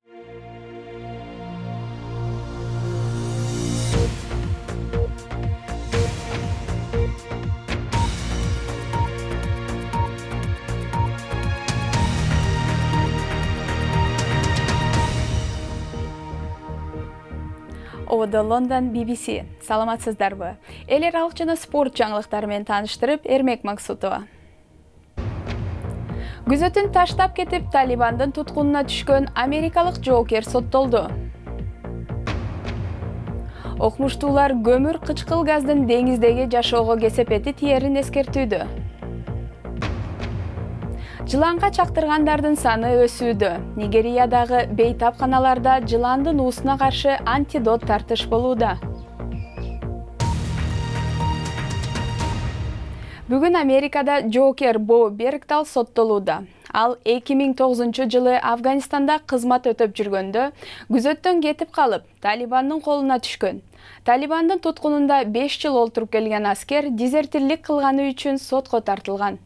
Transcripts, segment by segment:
Ovada London BBC. Саламатсыздарбы? Эл аралык жана спорт жаңылыктары менен тааныштырып, Эрмек Максутова. Күзөтүн таштап кетип, Талибандын туткунуна түшкөн америкалык жоокер соттолду. Окумуштуулар көмүр кычкыл газдын деңиздеги жашоого кесепети тиерин эскертүүдө. Жыланга чактыргандардын саны өсүүдө. Нигериядагы бейтапканаларда жыландын уусуна каршы антидот тартыш болууда. Бүгүн Америкада жоокер Бо Бергдал соттолууда. Ал 2009 жылы Афганистанда кызмат өтөп жүргөндө күзөттөн кетип калып, Талибандын колуна түшкөн. Талибандын туткунунда 5 жыл олтуруп келген аскер дезертирлик кылганы үчүн сотко тартылган.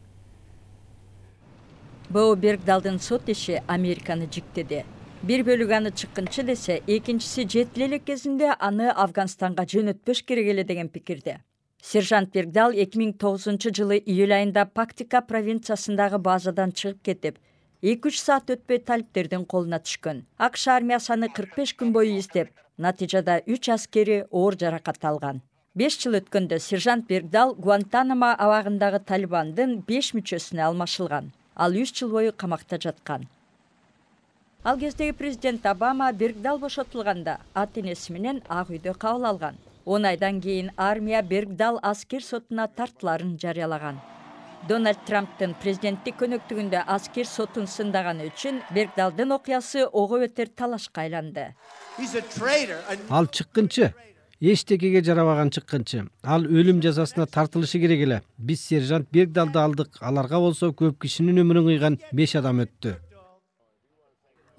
Бо Бергдалдын сот иши Американы жиктеди. Бир бөлүгү аны чыккынчы десе, экинчиси жетил элек кезинде аны Афганистанга жөнөтпөш керек эле деген пикирде. Сержант Бергдал 2009 жылы июль айында Пактика провинциясындагы базадан чыгып кетип, 2-3 саат өтпөй талиптердин колуна түшкөн. АКШ армиясы аны 45 күн бою издеп, натыйжада 3 аскери оор жаракат алган. 5 жыл өткөндө сержант Бергдал Гуантанамо абагындагы Талибандын 5 мүчөсүнө алмашылган. Ал 3 жыл бою камакта жаткан. Ал кездеги президент Обама Бергдал бошотулганда ата-энеси менен Ак үйдө кабыл алган. 10 айдан кийин армия Бергдал аскер сотуна тартыларын жарыялаган. Дональд Трамптын президенттик көнөктүгүндө аскер сотун сындаганы үчүн Бергдалдын окуясы ого бетер талашка айланды. Ал чыккынчы. Эчтекеге жарабаган чыккынчы. Ал өлүм жазасына тартылышы керек эле. Биз сержант Бергдалды алдык. Аларга болсо көп кишинин өмүрүн кыйган 5 адам өттү.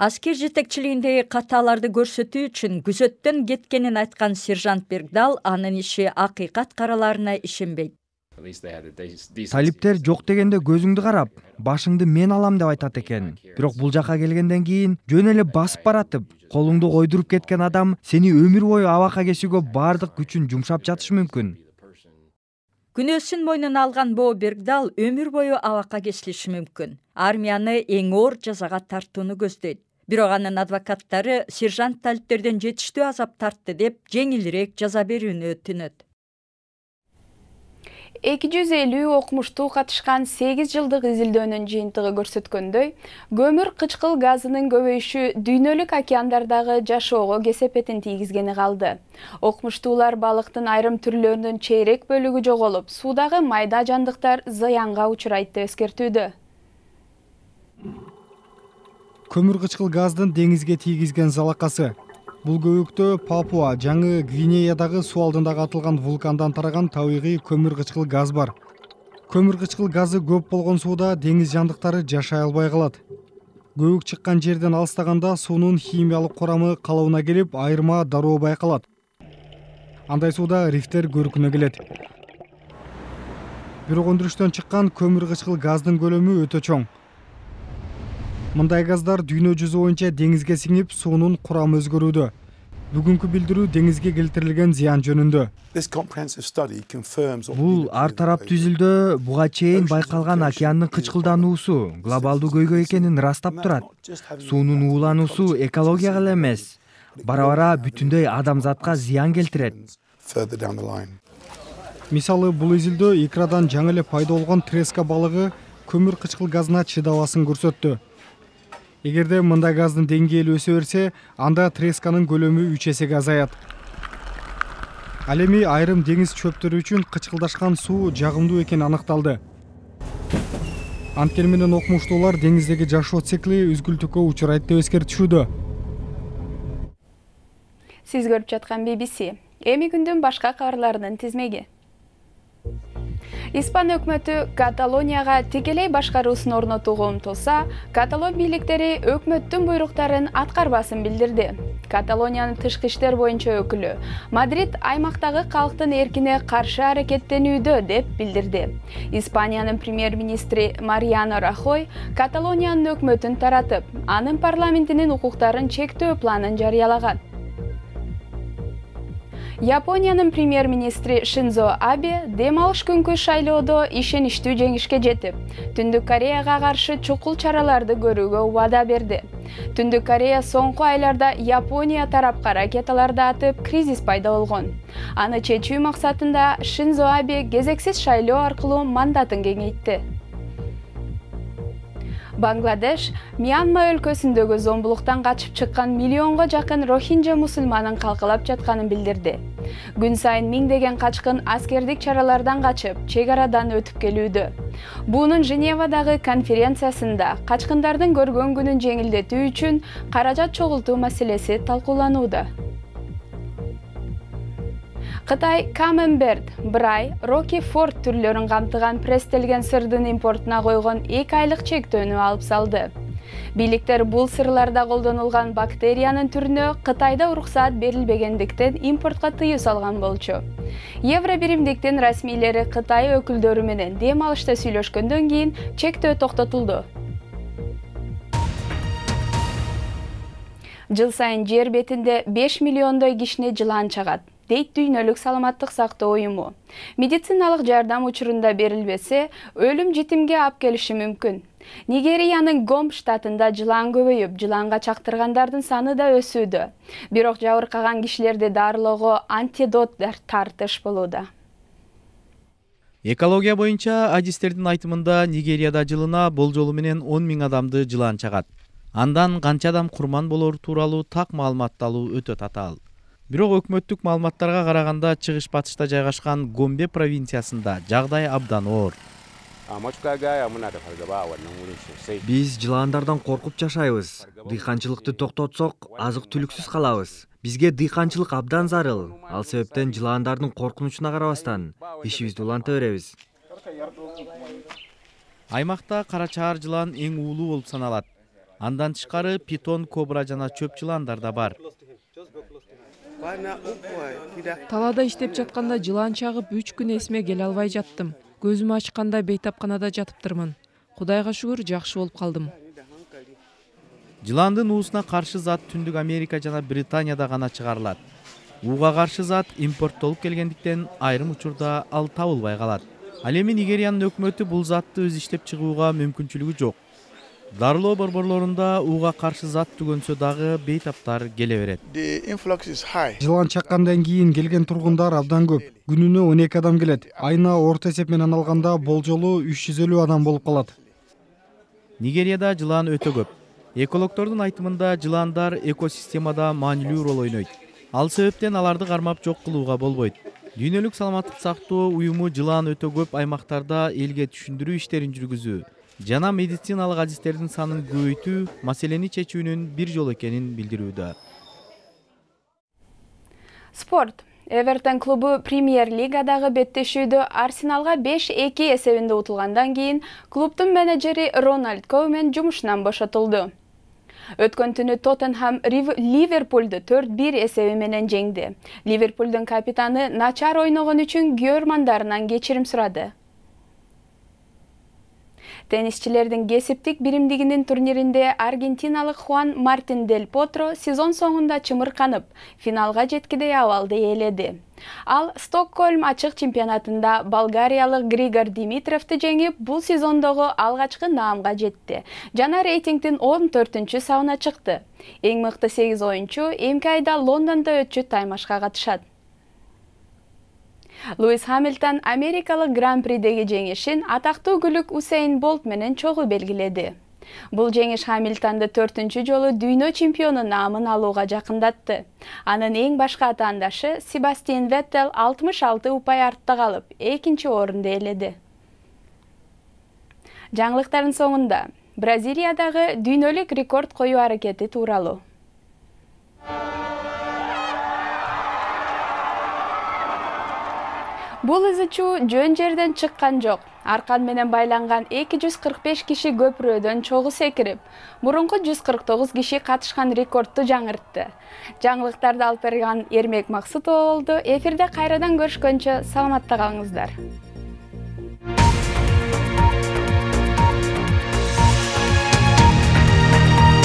Аскер жетекчилигиндеги катааларды көрсөтүү үчүн күзөттөн кеткенин айткан сержант Бергдал анын иши акыйкат караларына ишенбейт. Талиптер жок дегенде көзүңдү карап, башыңды мен алам деп айтат экен. Бирок бул жака келгенден кийин жөн эле басып баратып, колуңду койдуруп кеткен адам сени өмүр бою абакка кесүүгө бардык күчүн жумшап жатышы мүмкүн. Күнөөсүн мойнуна алган Бо Бергдал өмүр бою абакка кесилиши мүмкүн. Армияны эң оор жазага тартууну көздөйт. Бирок анын адвокаттары сержант талиптерден жетиштүү азап тартты деп жеңилирээк жаза берүүнү өтүнөт. 250 окумуштуу катышкан 8 жылдык изилдөөнүн жыйынтыгы көрсөткөндөй, көмүр кычкыл газынын көбөйүшү дүйнөлүк океандардагы жашоого кесепетин тийгизгени калды. Окумуштуулар балыктын айрым түрлөрүнүн чейрек бөлүгү жоголуп, суудагы майда жандыктар зыянга учурайт деп эскертүүдө. Көмүр кычкыл газдын деңизге тийгизген залакасы. Бул көбүктө Папуа, Жаңы Гвинеядагы суу алдындагы атылган вулкандан тараган табигый көмүр кычкыл газ бар. Көмүр кычкыл газы көп болгон сууда деңиз жандыктары жашай албай калат. Көбүк чыккан жерден алыстаганда суунун химиялык курамы калыбына келип, айырма дароо байкалат. Андай сууда рифтер көркүнө келет. Бирок өндүрүштөн чыккан көмүр кычкыл газдын көлөмү өтө чоң. Мындай газдар дүйнө жүзү боюнча деңизге сиңип, суунун курамы өзгөрүүдө. Бүгүнкү билдирүү деңизге келтирилген зыян жөнүндө. Бул ар тараптуу изилдөө буга чейин байкалган океандын кычкылдануусу глобалдуу көйгөй экенин ырастап турат. Суунун уулануусу экологияга эле эмес, бара-бара бүтүндөй адамзатка зыян келтирет. Мисалы, бул изилдөө икрадан жаңы эле пайда болгон треска балыгы көмүр кычкыл газына чыдабасын көрсөттү. Эгерде мындай газдын деңгээли өсө берсе, анда тресканын көлөмү 3 эсеге азаят. Ал эми айрым деңиз чөптөрү үчүн кычкылдашкан суу жагымдуу экени аныкталды. Анткени менен окумуштуулар деңиздеги жашоо цикли үзгүлтүккө учурайт деп эскертишүүдө. Сиз көрүп жаткан BBC. Эми күндүн башка кабарларынын тизмеги. Испан өкмөтү Каталонияга тикелей башкаруусун орнотууга умтулса, Каталон бийликтери өкмөттүн буйруктарын аткарбасын билдирди. Каталониянын тышкы иштер боюнча өкүлү Мадрид аймактагы калктын эркине каршы аракеттенүүдө деп билдирди. Испаниянын премьер-министри Мариано Рахой Каталониянын өкмөтүн таратып, анын парламентинин укуктарын чектөө планын жарыялаган. Япониянын премьер-министри Шинзо Абе дем алыш күнкү шайлоодо ишеничтүү жеңишке жетип, Түндүк Кореяга каршы чукул чараларды көрүүгө убада берди. Түндүк Корея соңку айларда Япония тарапка ракеталарды атып, кризис пайда болгон. Аны чечүү максатында Шинзо Абе кезексиз шайлоо аркылуу мандатын кеңейтти. Бангладеш Мьянма өлкөсүндөгү зомбулуктан качып чыккан миллионго жакын рохинджа мусулманын калкалап жатканын билдирди. Күн сайын миңдеген качкын аскердик чаралардан качып, чек арадан өтүп келүүдө. Бунун Женевадагы конференциясында качкындардын көргөн күнүн жеңилдетүү үчүн каражат чогултуу маселеси талкууланууда. Кытай Камемберт, Брай, Роки Форд түрлөрүн камтыган пресстелген сырдын импортуна койгон 2 айлык чектөөнү алып салды. Бийликтер бул сырларда колдонулган бактериянын түрүнө Кытайда уруксаат берилбегендиктен импортко тыюу салган болчу. Евробиримдиктин расмийлери Кытай өкүлдөрү менен дем алышта сүйлөшкөндөн кийин чектөө токтотулду. Жыл сайын жер бетинде 5 миллиондой кишини жылан чагат, дейт Дүйнөлүк саламаттык сактоо уюму. Медициналык жардам учурунда берилбесе, өлүм житимге алып келиши мүмкүн. Нигериянын Гом штатында жылан көбөйүп, жыланга чактыргандардын саны да өсүүдө. Бирок жабыркаган кишилерди дарылоого антидот тартыш болууда. Экология боюнча адистердин айтымында Нигерияда жылына болжолу менен 10 000 адамды жылан чагат. Андан канча адам курман болор тууралуу так маалымат алуу өтө татаал. Бирок өкмөттүк маалыматтарга караганда чыгыш батышта жайгашкан Гомбе провинциясында жагдай абдан оор. Биз жыландардан коркуп жашайбыз. Дыйканчылыкты токтотсок, азык-түлүксүз калабыз. Бизге дыйканчылык абдан зарыл. Ал себептен жыландардын коркунучуна карабастан ишибизди уланта беребиз. Аймакта кара чаар жылан эң уулуу болуп саналат. Андан тышкары питон, кобра жана чөп жыландар да бар. Талаада иштеп жатканда жылан чагып 3 күн эсиме келе албай жаттым. Көзүмү ачканда бейтапканада жатыптырмын. Кудайга шүгүр, жакшы болуп калдым. Жыландын уусуна каршы зат Түндүк Америка жана Британияда гана чыгарылат. Ууга каршы зат импорттолуп келгендиктен айрым учурда ал табылбай калат. Ал эми Нигериянын өкмөтү бул затты өз иштеп чыгууга мүмкүнчүлүгү жок. Дарылоо борборлорунда ууга каршы зат түгөнсө дагы бейтаптар келе берет. Жылан чаккандан кийин келген тургундар абдан көп. Күнүнө 12 адам келет. Айына орто эсеп менен алганда болжолу 350 адам болуп калат. Нигерияда жылан өтө көп. Экологдордун айтымында жыландар экосистемада маанилүү рол ойнойт. Ал себептен аларды кармап жок кылууга болбойт. Дүйнөлүк саламаттык сактоо уюму жылан өтө көп аймактарда элге түшүндүрүү иштерин жүргүзүү жана медициналык адистердин санын көбөйтүү маселени чечүүнүн бир жол экенин билдирүүдө. Спорт. Эвертон клубу премьер-лигадагы беттешүүдө Арсеналга 5-2 эсебинде утулгандан кийин клубдун менеджери Рональд Коумен жумушунан бошотулду. Өткөн түнү Тоттенхам Ливерпулду 4-1 эсеби менен жеңди. Ливерпулдун капитаны начар ойногон үчүн күйөрмандарынан кечирим сурады. Теннисчилердин кесиптик биримдигинин турниринде аргентиналык Хуан Мартин Дель Потро сезон соңунда чымырканып, финалга жеткидей абалды ээледи. Ал Стокгольм ачык чемпионатында болгариялык Григор Димитровду жеңип, бул сезондогу алгачкы наамга жетти. Жана рейтингдин 14-чү сабына чыкты. Эң мыкты 8 оюнчу эмки айда Лондондо өтчү таймашка катышат. Луис Хамилтон америкалык Гран-придеги жеңишин атактуу күлүк Усейн Болт менен чогуу белгиледи. Бул жеңиш Хамилтонду 4-чү жолу дүйнө чемпиону наамын алууга жакындатты. Анын эң башка атаандашы Себастьян Веттел 66 упай артта калып, 2-чи орунду ээледи. Жаңылыктардын соңунда Бразилиядагы дүйнөлүк рекорд коюу аракети тууралуу. Бул ыз чуу жөн жерден чыккан жок. Аркан менен байланган 245 киши көпүрөдөн чогуу секирип, мурунку 149 киши катышкан рекордду жаңыртты. Жаңылыктарды алып берген Эрмек Максутова болду. Эфирде кайрадан көрүшкөнчө саламатта калыңыздар.